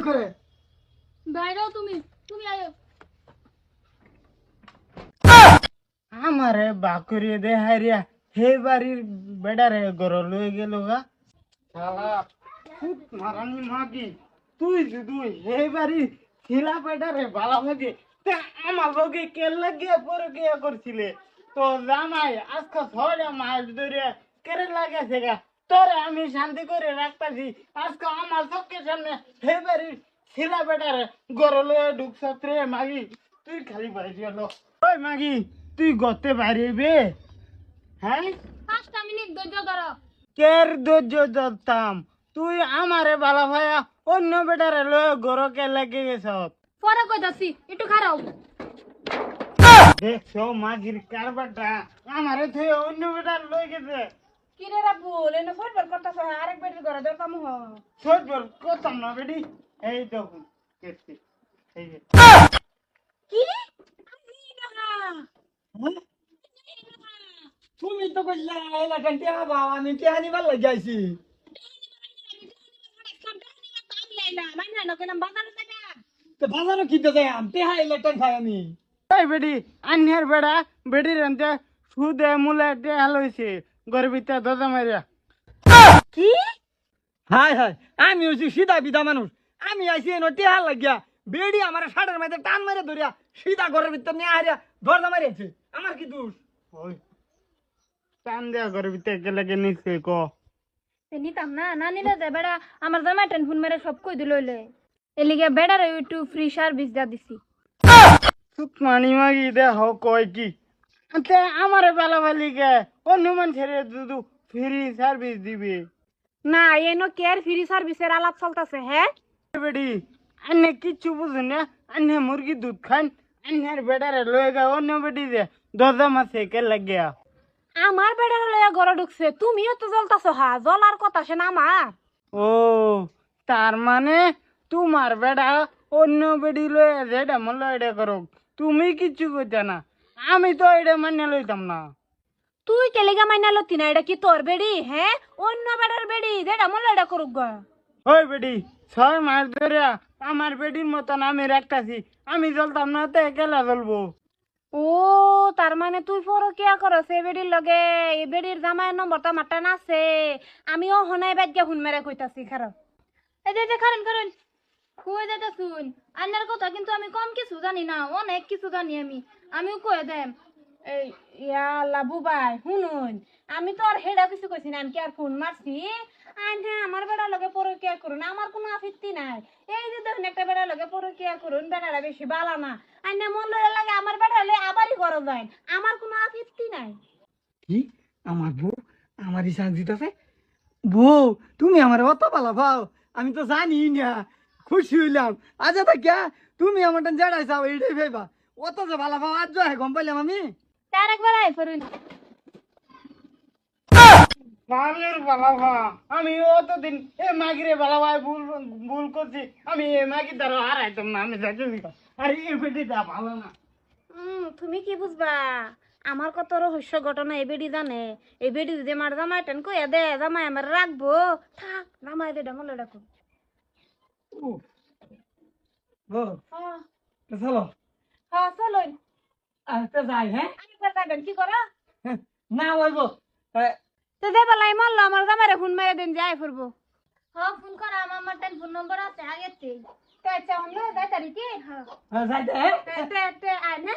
করে বাইরেও তুমি তুমি আয়ো আমারে বাকরিয়ে দে হারিয়া হে বাড়ির বেড়ারে গর লয়ে গেল গা শালা খুব মারানি মাগি তুই তুই হে বাড়ি ছিলা বেড়ারে ভালো লাগে তে আমার লগে কে লাগিয়ে পরে গিয়ে করছিলে তো জামাই আজকে ছড়ে মাছ ধরে কেড়ে লাগাছে গা তোরে আমি শান্তি করে রাখতাছি আজকে আমার চোখের সামনে হে বাড়ির ছিলা বেড়ারে গর লয়ে ঢুকছ রে মাগি তুই খালি বাইরে এলো ওই মাগি তুই গতে পারিবে হ্যাঁ 5টা মিনিট ধৈর্য ধরো কের ধৈর্য ধরতাম তুই আমারে ভালো ভাইয়া অন্য বেটারে লয়ে গরকে লেগে গেছ পরে কইতাছি একটু খারাও দেখছো মাগির কারবারটা আমারে থেকে অন্য বেটার লয়ে গেছে কি রে রাবুল এনে ফরবার করতাছ আরেক বেটির ঘরে দরকাম হ সজবর করতাম না বেটি এই দেখুন কেছি এই যে কি আমি না তুমি তো কইলা এলাকান টিয়া বাবা আমি টিয়া নিবার লাগাইছি তো বাজারও কিনতে যাই আমি টিয়া এলাকান খাই আমি এই বেটি আন্যার বেড়া বেটির আনতে সুদে মূলে টেহা লইছে গর্বিতা দাদা মারিয়া কি হাই হাই আমি হইছি সিধা বিধা মানুষ আমি আইছি এনো টিয়া লাগিয়া বেড়ি আমার শাড়ের মধ্যে টান মেরে ধরিয়া সিধা ঘরের ভিতর নিয়ে হারিয়া দরজা মারিয়েছে আমার কি দোষ ওই টান দেয়া গর্বিতা একে নিশ্চয় ক নিতাম না না নিলে যে বেড়া আমার জামাই টেনফোন মেরে সব কই দিলইলে এলিগে বেড়ার একটু ফ্রি সার্ভিস দা দিছি মানি মাগি দেহ কয় কি তে আমারে বালাবালি কে অনুমান ছেড়ে দুদু ফ্রি সার্ভিস দিবে না এনো কেয়ার ফ্রি সার্ভিসের আলাপ চলতেছে হ্যাঁ বেডি আন্নে কিচ্ছু বুঝুন না আন্নে মুরগি দুধ খান আন্নের বেটারে লয়ে গা অন্য বেটি দে দরজা মাসে কে লাগিয়া আমার বেড়ার লয়া ঘরে ঢুকছে তুমিও তো জ্বলতাছ হা জ্বলার কথা সে না আমার ও তার মানে তোমার বেটা অন্য বেডি লয়ে যেটা মনে এটা করো তুমি কিচ্ছু কইতা না আমি তো এটা মানে লইতাম না তুই কেলিগা মাইনা লতি না এটা কি তোর বেড়ি হ্যাঁ অন্য বেড়ার বেড়ি যেটা মনে এটা করুক গা ওই বেডি 6 মাস ধরে আমার বেডির মতন আমি রাখতাছি আমি জ্বলতাম না তো একেলা জ্বলবো ও তার মানে তুই পরকিয়া করস এই বেড়ির লগে এই বেড়ির জামাইয়ের নম্বর তো মারটা নাছে আমিও হনাই বাদ গিয়া হুন মেরে কইতাছি খারাপ এই যে কারণ কারণ খুঁয়ে যেটা শুন আন্নার কথা কিন্তু আমি কম কিছু জানি না অনেক কিছু জানি আমিও কয়ে দেম এই ইয়া লাবু ভাই শুনুন আমি তো আর হেডা কিছু কইছি না আমি কি আর ফোন মারছি আইনে আমার বেড়ার লগে পরকিয়া করুন আমার কোনো আপত্তি নাই এই যে দেখুন একটা বেড়ার লগে পরকিয়া করুন বেড়াটা বেশি বালা না আইনে মন লয়ে লাগে আমার বেড়া হলে আবারই করো যায় আমার কোনো আপত্তি নাই কি আমার বউ আমার ইসান জিতাছে বউ তুমি আমার অত ভালো পাও আমি তো জানি না খুশি হইলাম আচ্ছা থাকিয়া তুমি আমার জাড়াই চাও এইটাই ভাইবা অত যে ভালো পাও আজ জয় গম পাইলাম আমি তার একবার আই ফরুন মামির বালাভা আমি অতদিন এ মাগিরে বালাভাই ভুল ভুল করছি আমি এ মাগি দ্বারা হারাইতাম না আমি যাইতে দিতাম আরে এই বেটিটা ভালো না তুমি কি বুঝবা আমার কত রহস্য ঘটনা এই বেডি জানে এই বেডি যদি আমার জামাই টেন কইয়া দে জামাই আমার রাখবো থাক জামাই দে ডামলে ডাকো চলো হ্যাঁ চলুন আচ্ছা যাই হ্যাঁ আরেকবার যাবেন কি করো না হইব তো দে বেলাই মারলো আমার জামাইরে ফোন মেরে দিন যাই ফুরবো হ্যাঁ ফোন করা আমার টেলিফোন নম্বর আছে আগে থেকে তো আচ্ছা আমরা যাই তারিখে হ্যাঁ যাই দে তে আয় না